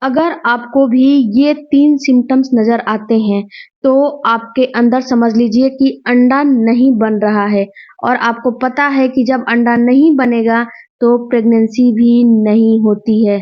अगर आपको भी ये 3 सिम्पटम्स नज़र आते हैं, तो आपके अंदर समझ लीजिए कि अंडा नहीं बन रहा है और आपको पता है कि जब अंडा नहीं बनेगा, तो प्रेगनेंसी भी नहीं होती है।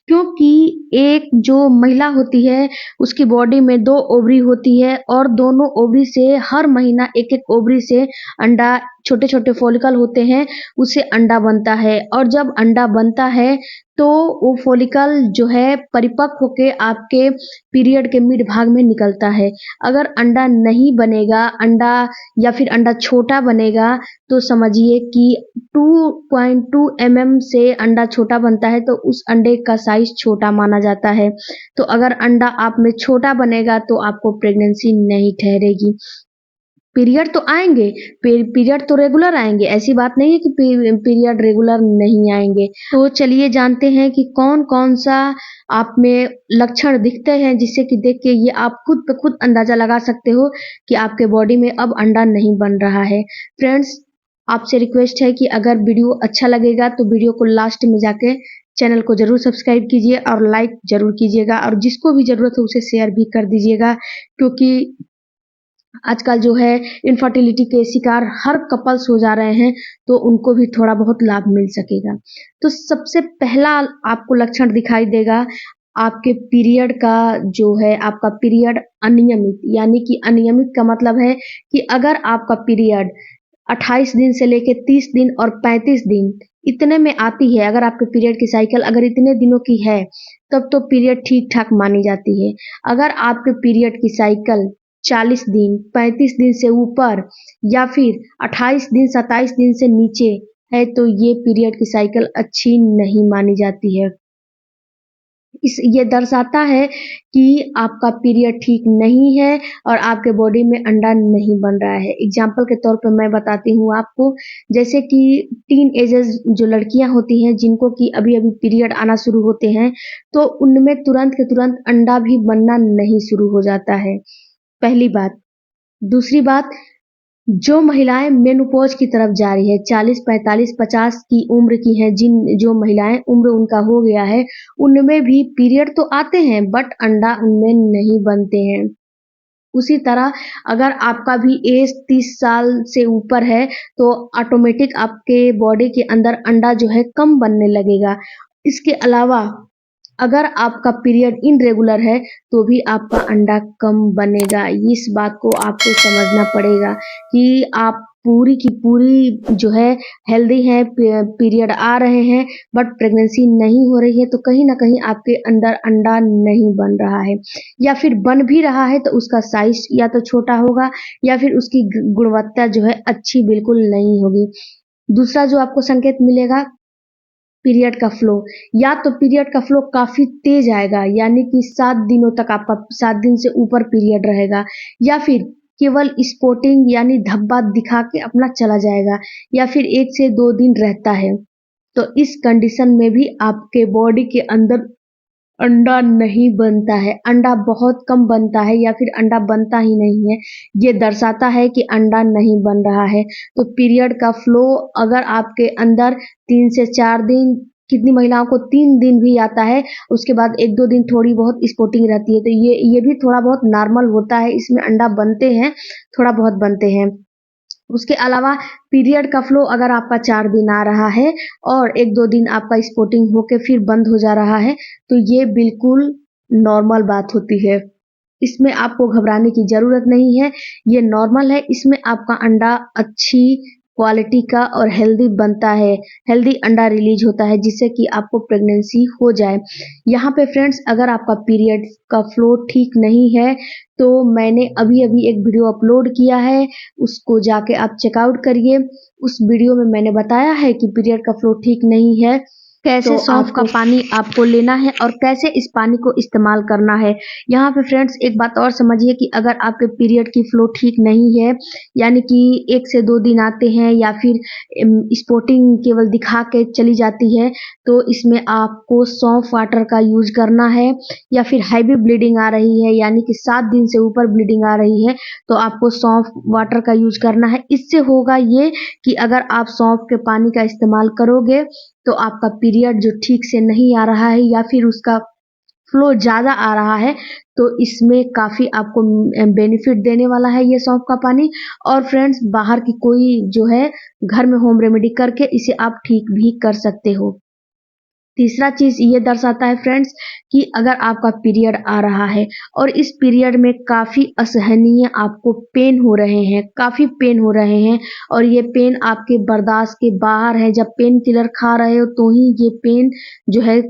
क्योंकि एक जो महिला होती है, उसकी बॉडी में 2 ओवरी होती है और दोनों ओवरी से हर महीना एक-एक ओवरी से अंडा छोटे-छोटे फॉलिकल होते हैं, उससे अंडा बनता है और जब अंडा बनता है, तो वो फॉलिकल जो है परिपक्व होके आपके पीरियड के मिड भाग में निकलता है। अगर अंडा नहीं बनेगा, अंडा या फिर अंडा छोटा बनेगा, तो समझिए कि 2.2 से अंडा छोटा बनता है, तो उस अंडे का साइज़ छोटा माना जाता है। तो अगर अंडा आप में छोटा बनेगा, तो आपको प्रेगनेंसी नहीं ठहरेगी। पीरियड तो आएँगे, पीरियड तो रेगुलर आएँगे, ऐसी बात नहीं है कि पीरियड रेगुलर नहीं आएँगे। तो चलिए जानते हैं कि कौन-कौन सा आप में लक्षण दिखते हैं जिससे कि देख के ये आप खुद ब खुद अंदाज़ा लगा सकते हो कि आपके बॉडी में अब अंडा नहीं बन रहा है। फ्रेंड्स, आपसे रिक्वेस्ट है कि अगर वीडियो अच्छा लगेगा तो वीडियो को लास्ट में जाके चैनल को ज़रूर सब्सक्राइब कीजिए और लाइक ज़रूर कीजिएगा और जिसको भी ज़रूरत है उसे शेयर भी कर दीजिएगा, क्योंकि आजकल जो है इनफर्टिलिटी के शिकार हर कपल्स हो जा रहे हैं, तो उनको भी थोड़ा बहुत लाभ मिल सकेगा। तो सबसे पहला आपको लक्षण दिखाई देगा, आपके पीरियड का जो है आपका पीरियड अनियमित, यानी कि अनियमित का मतलब है कि अगर आपका पीरियड 28 दिन से लेके 30 दिन और 35 दिन इतने में आती है, अगर आपके पीरियड की साइकिल अगर इतने दिनों की है, तब तो पीरियड ठीक-ठाक मानी जाती है। अगर आपके पीरियड की साइकिल 40 दिन, 35 दिन से ऊपर या फिर 28 दिन, 27 दिन से नीचे है, तो ये पीरियड की साइकिल अच्छी नहीं मानी जाती है। ये दर्शाता है कि आपका पीरियड ठीक नहीं है और आपके बॉडी में अंडा नहीं बन रहा है। एग्ज़ाम्पल के तौर पे मैं बताती हूँ आपको, जैसे कि टीन एजेस जो लड़कियाँ होती हैं, जिनको कि अभी-अभी पीरियड आना शुरू होते हैं, तो उनमें तुरंत के तुरंत अंडा भी बनना नहीं शुरू हो जाता है, पहली बात। दूसरी बात, जो महिलाएँ मेनोपॉज़ की तरफ जा रही है, 40, 45, 50 की उम्र की हैं, जो महिलाएँ उम्र उनका हो गया है, उनमें भी पीरियड तो आते हैं बट अंडा उनमें नहीं बनते हैं। उसी तरह अगर आपका भी एज 30 साल से ऊपर है, तो ऑटोमेटिक आपके बॉडी के अंदर अंडा जो है कम बनने लगेगा। इसके अलावा अगर आपका पीरियड इर्रेगुलर है, तो भी आपका अंडा कम बनेगा। इस बात को आपको समझना पड़ेगा कि आप पूरी की पूरी जो है हेल्दी हैं, पीरियड आ रहे हैं, बट प्रेगनेंसी नहीं हो रही है, तो कहीं न कहीं आपके अंदर अंडा नहीं बन रहा है। या फिर बन भी रहा है, तो उसका साइज़ या तो छोटा होगा या फिर उसकी गुणवत्ता जो है अच्छी बिल्कुल नहीं होगी। दूसरा जो आपको संकेत मिलेगा, पीरियड का फ्लो, या तो पीरियड का फ्लो काफ़ी तेज़ आएगा, यानी कि 7 दिनों तक आपका 7 दिन से ऊपर पीरियड रहेगा, या फिर केवल स्पॉटिंग यानी धब्बा दिखा के अपना चला जाएगा, या फिर 1 से 2 दिन रहता है। तो इस कंडीशन में भी आपके बॉडी के अंदर अंडा नहीं बनता है, अंडा बहुत कम बनता है या फिर अंडा बनता ही नहीं है। ये दर्शाता है कि अंडा नहीं बन रहा है। तो पीरियड का फ्लो अगर आपके अंदर 3 से 4 दिन, कितनी महिलाओं को 3 दिन भी आता है, उसके बाद 1-2 दिन थोड़ी बहुत स्पॉटिंग रहती है, तो ये भी थोड़ा बहुत नॉर्मल होता है, इसमें अंडा बनते हैं, थोड़ा बहुत बनते हैं। उसके अलावा पीरियड का फ्लो अगर आपका 4 दिन आ रहा है और 1-2 दिन आपका स्पॉटिंग होके फिर बंद हो जा रहा है, तो ये बिल्कुल नॉर्मल बात होती है। इसमें आपको घबराने की ज़रूरत नहीं है, ये नॉर्मल है, इसमें आपका अंडा अच्छी क्वालिटी का और हेल्दी बनता है, हेल्दी अंडा रिलीज़ होता है जिससे कि आपको प्रेगनेंसी हो जाए। यहाँ पे फ्रेंड्स, अगर आपका पीरियड का फ्लो ठीक नहीं है, तो मैंने अभी-अभी एक वीडियो अपलोड किया है, उसको जाके आप चेकआउट करिए। उस वीडियो में मैंने बताया है कि पीरियड का फ्लो ठीक नहीं है, कैसे सौंफ का पानी आपको लेना है और कैसे इस पानी को इस्तेमाल करना है। यहाँ पे फ्रेंड्स एक बात और समझिए कि अगर आपके पीरियड की फ्लो ठीक नहीं है, यानी कि 1 से 2 दिन आते हैं या फिर स्पॉटिंग केवल दिखा के चली जाती है, तो इसमें आपको सौंफ वाटर का यूज़ करना है, या फिर हैवी ब्लीडिंग आ रही है, यानी कि 7 दिन से ऊपर ब्लीडिंग आ रही है, तो आपको सौंफ वाटर का यूज़ करना है। इससे होगा ये कि अगर आप सौंफ के पानी का इस्तेमाल करोगे, तो आपका पीरियड जो ठीक से नहीं आ रहा है या फिर उसका फ्लो ज़्यादा आ रहा है तो इसमें काफ़ी आपको बेनिफिट देने वाला है ये सौंफ का पानी। और फ्रेंड्स, बाहर की कोई जो है घर में होम रेमेडी करके इसे आप ठीक भी कर सकते हो। तीसरा चीज़ ये दर्शाता है फ्रेंड्स कि अगर आपका पीरियड आ रहा है और इस पीरियड में काफ़ी असहनीय आपको पेन हो रहे हैं, काफ़ी पेन हो रहे हैं और ये पेन आपके बर्दाश्त के बाहर है, जब पेन किलर खा रहे हो तो ही ये पेन जो है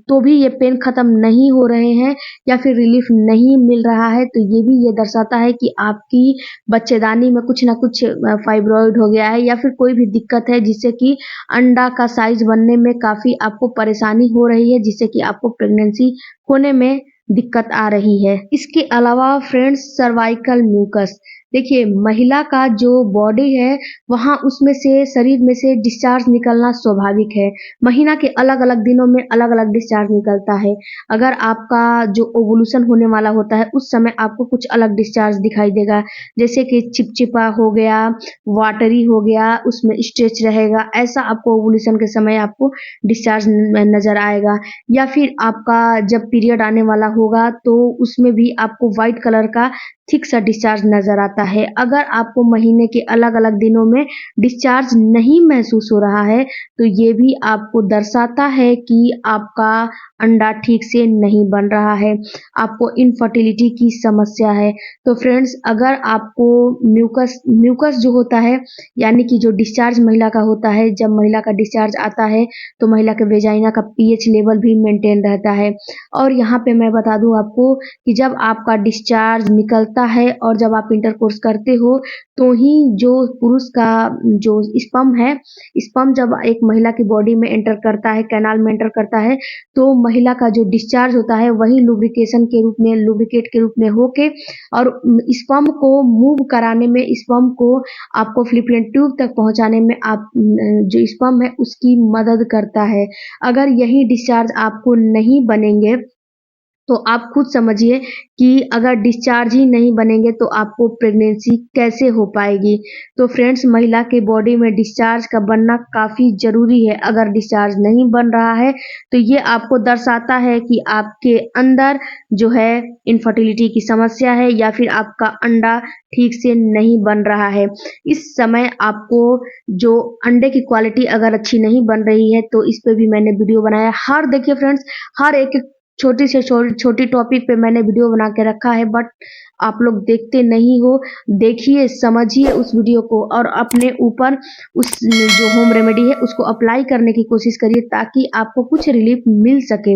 तो भी ये पेन ख़त्म नहीं हो रहे हैं या फिर रिलीफ नहीं मिल रहा है, तो ये भी ये दर्शाता है कि आपकी बच्चेदानी में कुछ ना कुछ फाइब्रॉइड हो गया है या फिर कोई भी दिक्कत है जिससे कि अंडा का साइज़ बनने में काफ़ी आपको परेशानी हो रही है, जिससे कि आपको प्रेगनेंसी होने में दिक्कत आ रही है। इसके अलावा फ्रेंड्स, सर्वाइकल म्यूकस, देखिए महिला का जो बॉडी है वहाँ उसमें से शरीर में से डिस्चार्ज निकलना स्वाभाविक है। महीना के अलग-अलग दिनों में अलग-अलग डिस्चार्ज निकलता है। अगर आपका जो ओवुलेशन होने वाला होता है उस समय आपको कुछ अलग डिस्चार्ज दिखाई देगा, जैसे कि चिपचिपा हो गया, वाटरी हो गया, उसमें स्ट्रेच रहेगा, ऐसा आपको ओवुलेशन के समय आपको डिस्चार्ज नज़र आएगा। या फिर आपका जब पीरियड आने वाला होगा तो उसमें भी आपको व्हाइट कलर का थिक सा डिस्चार्ज नज़र आता है। अगर आपको महीने के अलग-अलग दिनों में डिस्चार्ज नहीं महसूस हो रहा है, तो ये भी आपको दर्शाता है कि आपका अंडा ठीक से नहीं बन रहा है, आपको इनफर्टिलिटी की समस्या है। तो फ्रेंड्स, अगर आपको म्यूकस जो होता है, यानी कि जो डिस्चार्ज महिला का होता है, जब महिला का डिस्चार्ज आता है तो महिला के वेजाइना का पीएच लेवल भी मेंटेन रहता है। और यहाँ पे मैं बता दूँ आपको कि जब आपका डिस्चार्ज निकलता है और जब आप इंटरकोर्स करते हो तो ही जो पुरुष का जो स्पर्म है, स्पर्म जब एक महिला की बॉडी में एंटर करता है, कैनाल में एंटर करता है, तो महिला का जो डिस्चार्ज होता है वही लुब्रिकेशन के रूप में, लुब्रिकेट के रूप में होके और स्पर्म को मूव कराने में, स्पर्म को आपको फ़्लॉपियन ट्यूब तक पहुँचाने में आप जो स्पर्म है उसकी मदद करता है। अगर यही डिस्चार्ज आपको नहीं बनेंगे तो आप खुद समझिए कि अगर डिस्चार्ज ही नहीं बनेंगे तो आपको प्रेगनेंसी कैसे हो पाएगी। तो फ्रेंड्स, महिला के बॉडी में डिस्चार्ज का बनना काफ़ी ज़रूरी है। अगर डिस्चार्ज नहीं बन रहा है तो ये आपको दर्शाता है कि आपके अंदर जो है इनफर्टिलिटी की समस्या है या फिर आपका अंडा ठीक से नहीं बन रहा है। इस समय आपको जो अंडे की क्वालिटी अगर अच्छी नहीं बन रही है तो इस पे भी मैंने वीडियो बनाया। देखिए फ्रेंड्स, हर एक छोटी से छोटी टॉपिक पे मैंने वीडियो बना के रखा है, बट आप लोग देखते नहीं हो। देखिए, समझिए उस वीडियो को और अपने ऊपर उस जो होम रेमेडी है उसको अप्लाई करने की कोशिश करिए ताकि आपको कुछ रिलीफ मिल सके।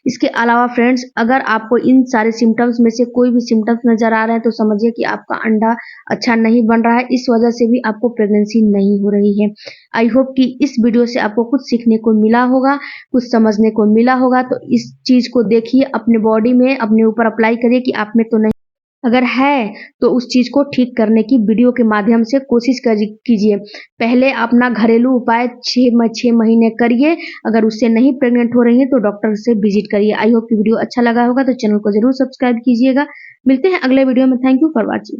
इसके अलावा फ्रेंड्स, अगर आपको इन सारे सिम्पटम्स में से कोई भी सिम्पटम्स नज़र आ रहे हैं तो समझिए कि आपका अंडा अच्छा नहीं बन रहा है, इस वजह से भी आपको प्रेगनेंसी नहीं हो रही है। आई होप कि इस वीडियो से आपको कुछ सीखने को मिला होगा, कुछ समझने को मिला होगा, तो इस चीज़ को देखिए, अपने बॉडी में अपने ऊपर अप्लाई करिए कि आप में तो नहीं, अगर है तो उस चीज़ को ठीक करने की वीडियो के माध्यम से कोशिश कीजिए। पहले अपना घरेलू उपाय 6 महीने करिए, अगर उससे नहीं प्रेग्नेंट हो रही हैं तो डॉक्टर से विजिट करिए। आई होप कि वीडियो अच्छा लगा होगा तो चैनल को ज़रूर सब्सक्राइब कीजिएगा। मिलते हैं अगले वीडियो में। Thank you for watching.